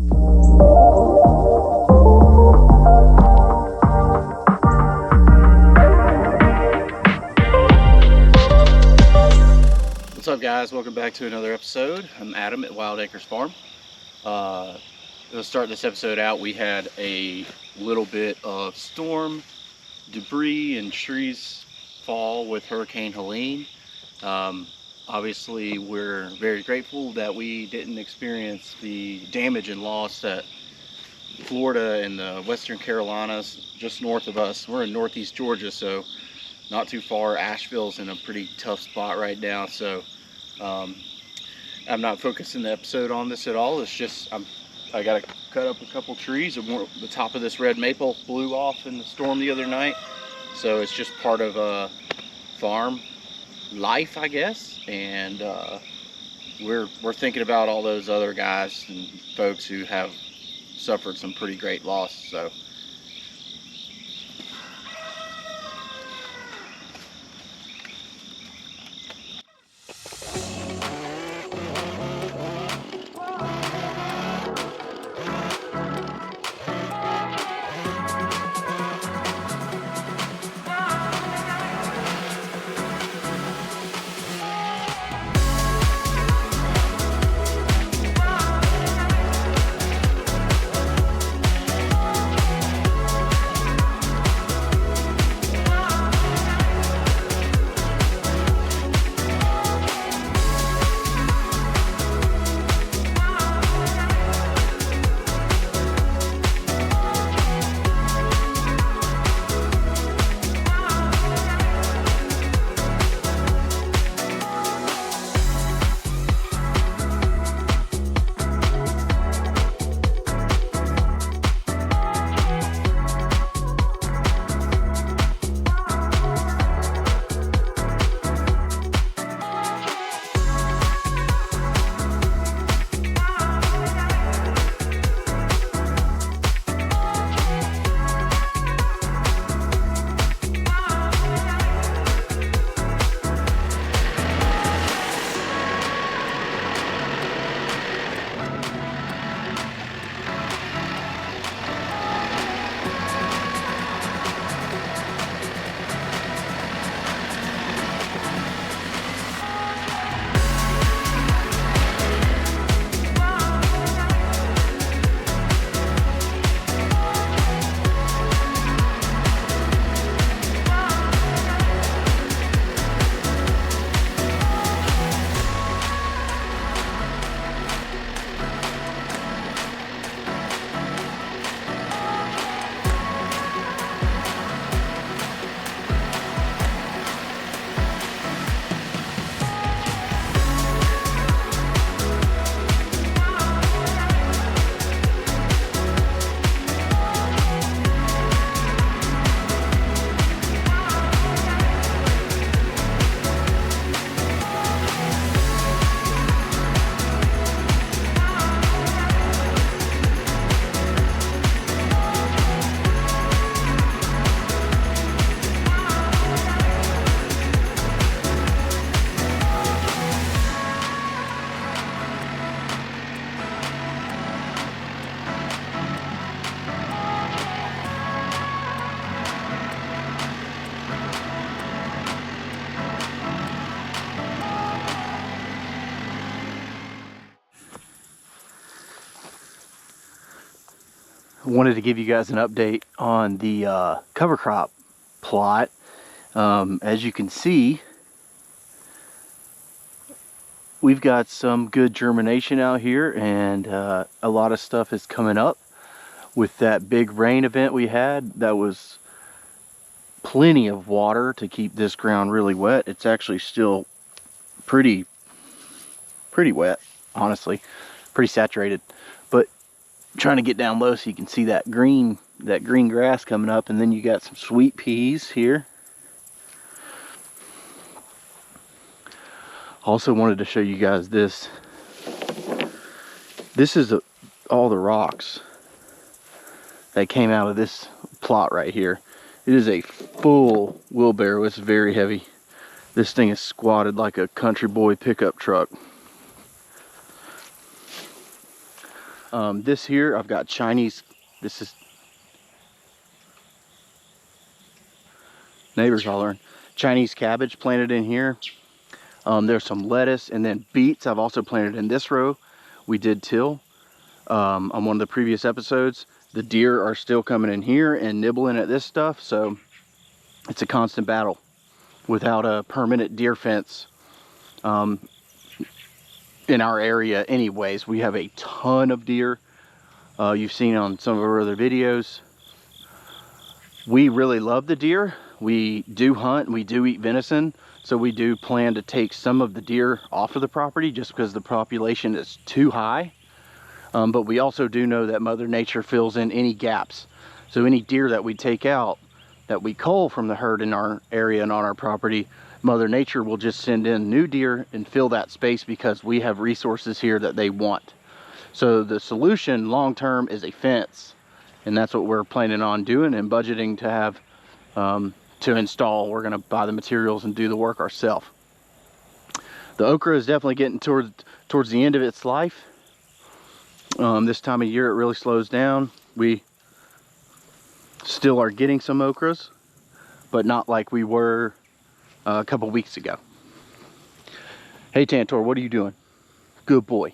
What's up, guys? Welcome back to another episode. I'm Adam at Wild Acres Farm. Let's start this episode out. We had a little bit of storm debris and trees fall with Hurricane Helene. Obviously, we're very grateful that we didn't experience the damage and loss that Florida and the Western Carolinas, just north of us. We're in Northeast Georgia, so not too far. Asheville's in a pretty tough spot right now, so I'm not focusing the episode on this at all. It's just I gotta cut up a couple trees. The top of this red maple blew off in the storm the other night, so it's just part of farm life, I guess. And we're thinking about all those other guys and folks who have suffered some pretty great loss. So I wanted to give you guys an update on the cover crop plot. As you can see, we've got some good germination out here, and a lot of stuff is coming up. With that big rain event we had, that was plenty of water to keep this ground really wet. It's actually still pretty wet, honestly, pretty saturated. But trying to get down low so you can see that green grass coming up, and then you got some sweet peas here. Also wanted to show you guys this. This is all the rocks that came out of this plot right here. It is a full wheelbarrow. It's very heavy. This thing is squatted like a country boy pickup truck. This here, I've got Chinese, this is neighbors hollering, Chinese cabbage planted in here. There's some lettuce, and then beets I've also planted in this row. We did till on one of the previous episodes. The deer are still coming in here and nibbling at this stuff, so it's a constant battle without a permanent deer fence in our area anyways. We have a ton of deer. You've seen on some of our other videos. We really love the deer. We do hunt and we do eat venison, so we do plan to take some of the deer off of the property just because the population is too high. But we also do know that Mother Nature fills in any gaps. So any deer that we take out, that we cull from the herd in our area and on our property, Mother Nature will just send in new deer and fill that space because we have resources here that they want. So the solution long term is a fence, and that's what we're planning on doing and budgeting to have to install. We're going to buy the materials and do the work ourselves. The okra is definitely getting towards the end of its life. This time of year it really slows down. We still are getting some okras, but not like we were a couple weeks ago. Hey Tantor, what are you doing? Good boy.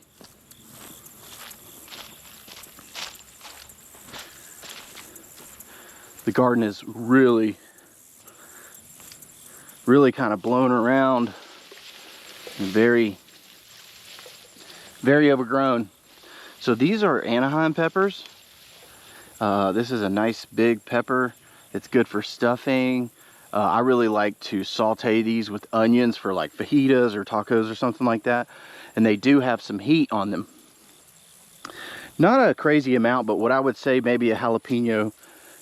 The garden is really kind of blown around and very overgrown. So these are Anaheim peppers. This is a nice big pepper. It's good for stuffing. I really like to saute these with onions for like fajitas or tacos or something like that. And they do have some heat on them. Not a crazy amount, but what I would say maybe a jalapeno,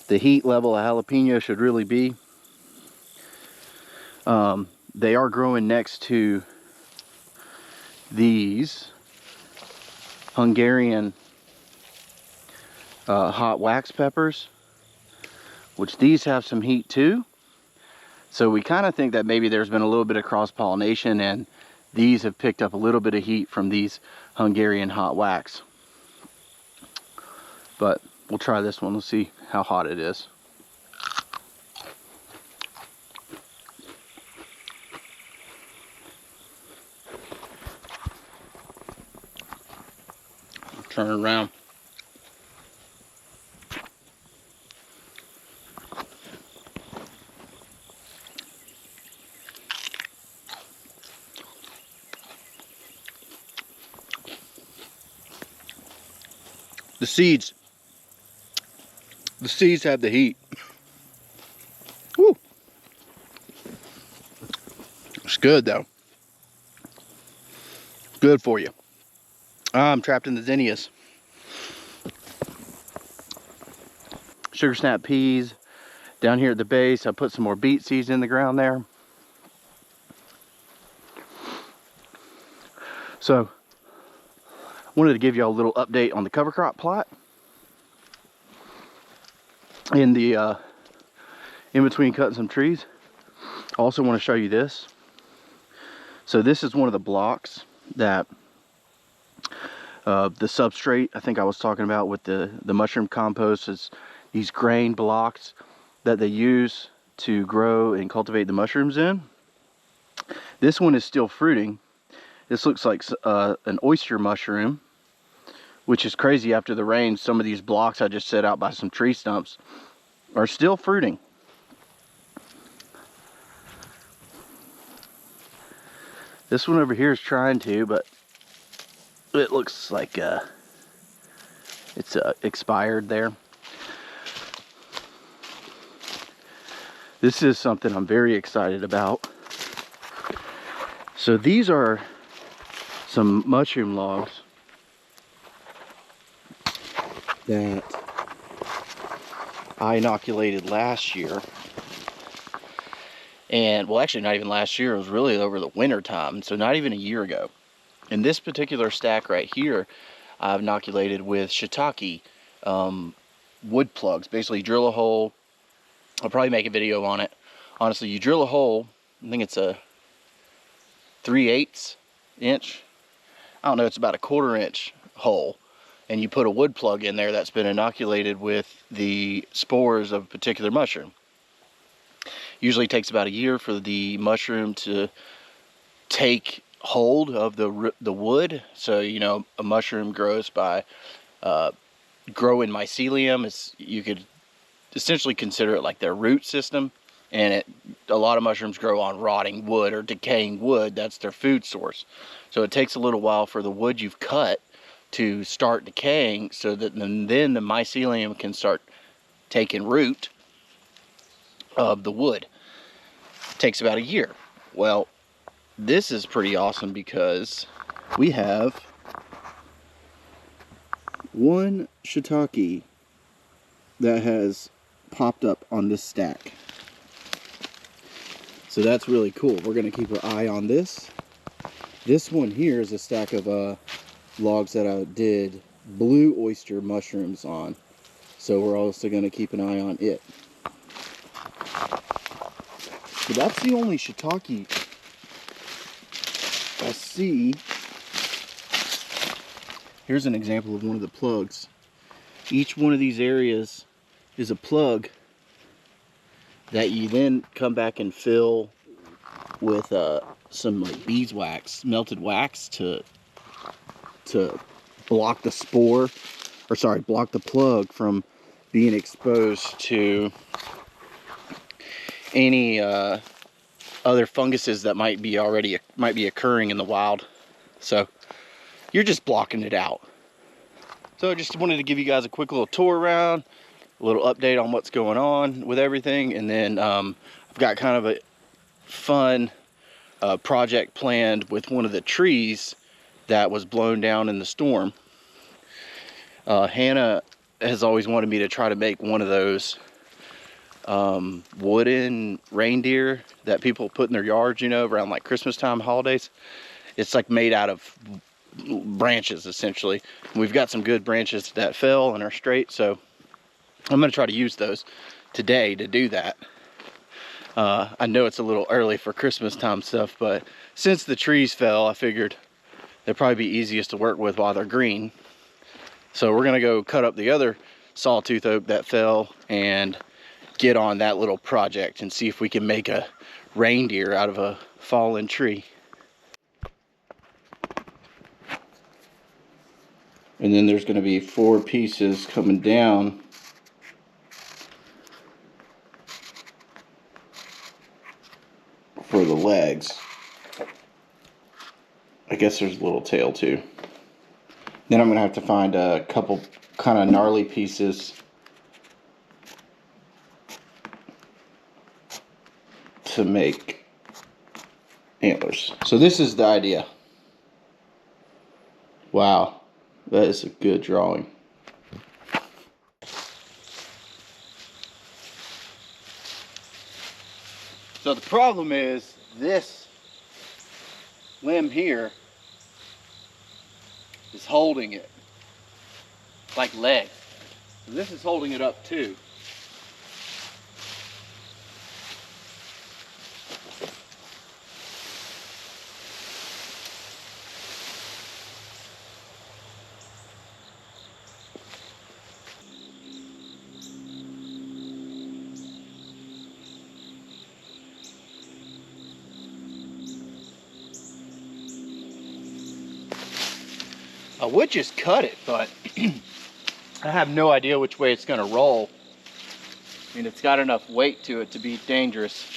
the heat level a jalapeno should really be. They are growing next to these Hungarian hot wax peppers, which these have some heat too. So we kind of think that maybe there's been a little bit of cross-pollination and these have picked up a little bit of heat from these Hungarian hot wax. But we'll try this one. Let's see how hot it is. Turn it around. The seeds have the heat. Woo. It's good though. Good for you. I'm trapped in the zinnias. Sugar snap peas down here at the base. I put some more beet seeds in the ground there. So I wanted to give you all a little update on the cover crop plot. In the in between cutting some trees. I also want to show you this. So this is one of the blocks that the substrate I think I was talking about with the mushroom compost is these grain blocks that they use to grow and cultivate the mushrooms in. This one is still fruiting. This looks like an oyster mushroom, which is crazy after the rain. Some of these blocks I just set out by some tree stumps are still fruiting. This one over here is trying to, but it looks like it's expired there. This is something I'm very excited about. So these are some mushroom logs that I inoculated last year. And well, actually not even last year, it was really over the winter time, so not even a year ago. In this particular stack right here, I've inoculated with shiitake wood plugs. Basically drill a hole. I'll probably make a video on it. Honestly, you drill a hole, I think it's a 3/8 inch. I don't know, it's about a 1/4 inch hole. and you put a wood plug in there that's been inoculated with the spores of a particular mushroom. Usually takes about a year for the mushroom to take hold of the wood. So, you know, a mushroom grows by growing mycelium. You could essentially consider it like their root system. And a lot of mushrooms grow on rotting wood or decaying wood. That's their food source. So it takes a little while for the wood you've cut to start decaying, so that then the mycelium can start taking root of the wood. It takes about a year. Well, this is pretty awesome because we have one shiitake that has popped up on this stack. So that's really cool. We're going to keep our eye on this. This one here is a stack of logs that I did blue oyster mushrooms on. So we're also going to keep an eye on it. But that's the only shiitake I see. Here's an example of one of the plugs. Each one of these areas is a plug that you then come back and fill with some like beeswax, melted wax, to block the spore, or sorry, block the plug from being exposed to any other funguses that might be occurring in the wild. So you're just blocking it out. So I just wanted to give you guys a quick little tour around, a little update on what's going on with everything, and then I've got kind of a fun project planned with one of the trees that was blown down in the storm. Hannah has always wanted me to try to make one of those wooden reindeer that people put in their yards, you know, around like Christmas time, holidays. It's like made out of branches essentially. We've got some good branches that fell and are straight, so I'm going to try to use those today to do that. I know it's a little early for Christmas time stuff, but since the trees fell, I figured they'd probably be easiest to work with while they're green. So we're going to go cut up the other sawtooth oak that fell and get on that little project and see if we can make a reindeer out of a fallen tree. And then there's going to be 4 pieces coming down for the legs. I guess there's a little tail too. Then I'm going to have to find a couple kind of gnarly pieces to make antlers. So this is the idea. Wow, that is a good drawing. So the problem is this limb here is holding it like leg. So this is holding it up too. I would just cut it, but I have no idea which way it's going to roll. I mean, it's got enough weight to it to be dangerous.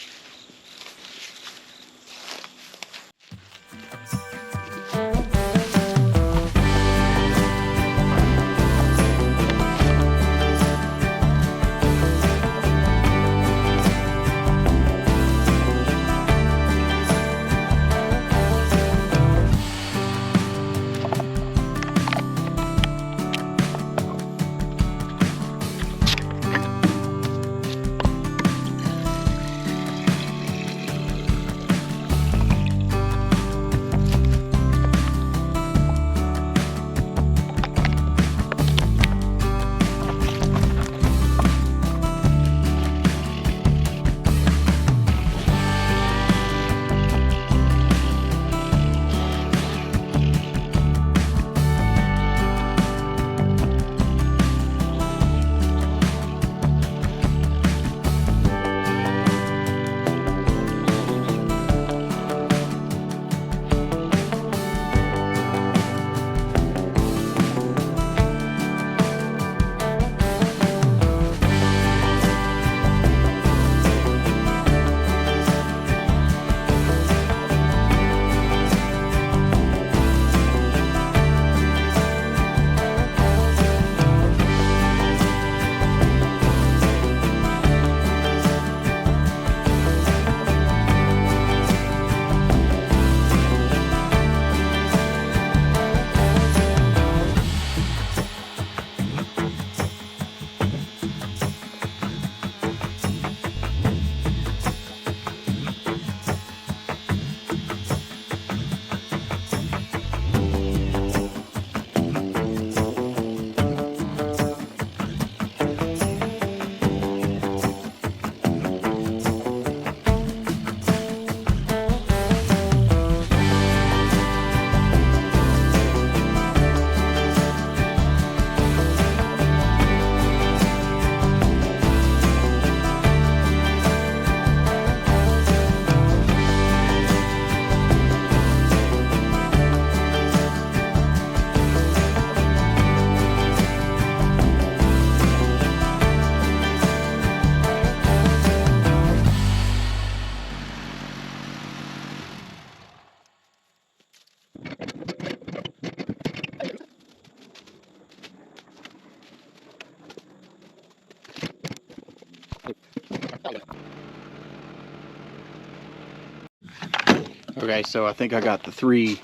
Okay, so I think I got the three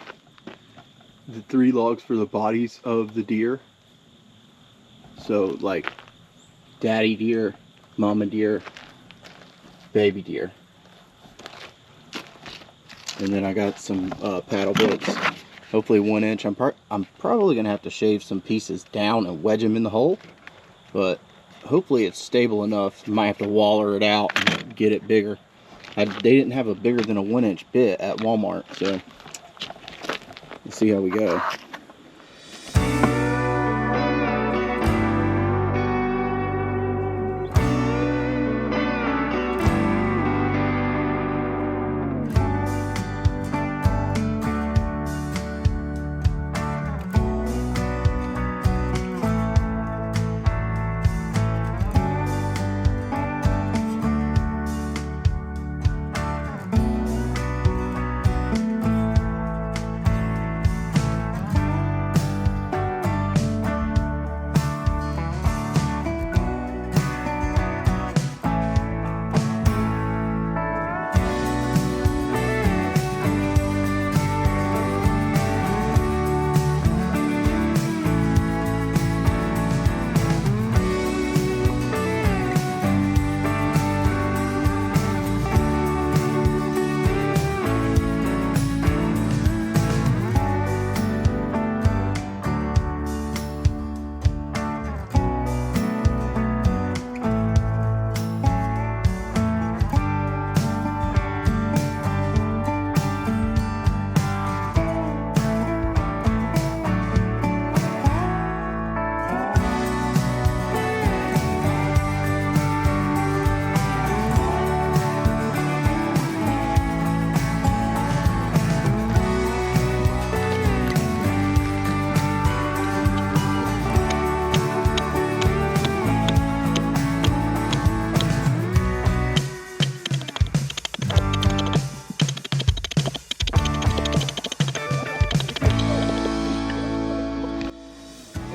logs for the bodies of the deer. So like daddy deer, mama deer, baby deer. And then I got some paddle bits, hopefully 1 inch. I'm probably gonna have to shave some pieces down and wedge them in the hole, but hopefully it's stable enough. Might have to waller it out and get it bigger. They didn't have a bigger than a 1 inch bit at Walmart, so let's see how we go.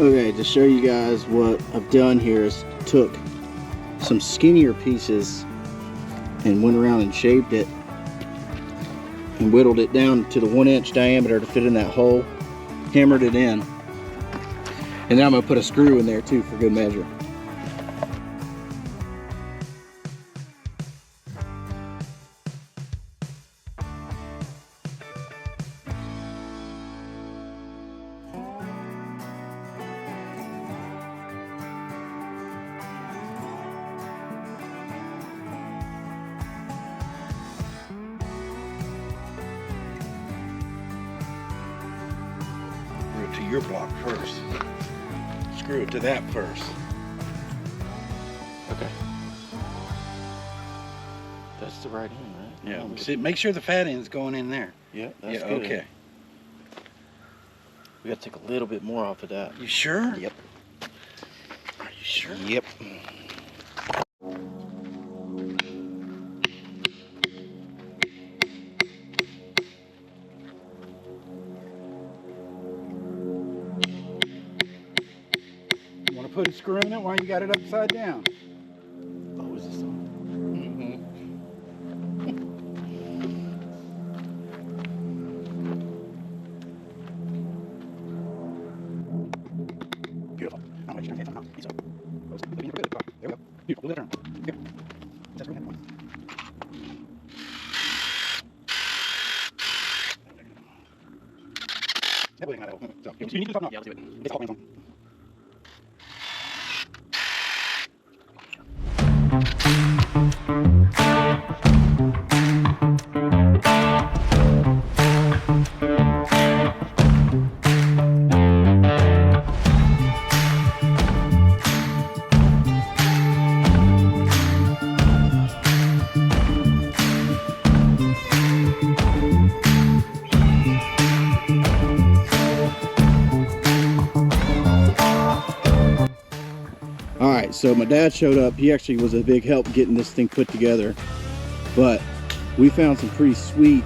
Okay, to show you guys what I've done here is took some skinnier pieces and went around and shaved it and whittled it down to the 1 inch diameter to fit in that hole, hammered it in, and then I'm going to put a screw in there too for good measure. To your block first. Screw it to that first. Okay. That's the right end, right? Yeah. See, make sure the fat end's going in there. Yeah, that's yeah, good. okay. We got to take a little bit more off of that. You sure? Yep. Are you sure? Yep. Put a screw in it while you got it upside down. Oh, is this on? Beautiful. Now make sure you get some out. So, there we go. Beautiful. Turn. Here. Just right one. So, you need to stop now. Yeah, I'll do it. It's all hands on. Alright, so my dad showed up. He actually was a big help getting this thing put together. But we found some pretty sweet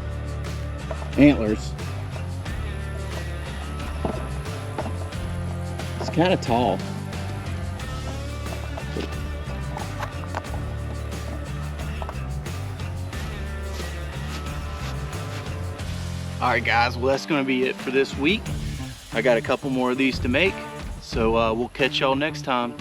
antlers. It's kind of tall. All right, guys, well, that's gonna be it for this week. I got a couple more of these to make, so we'll catch y'all next time.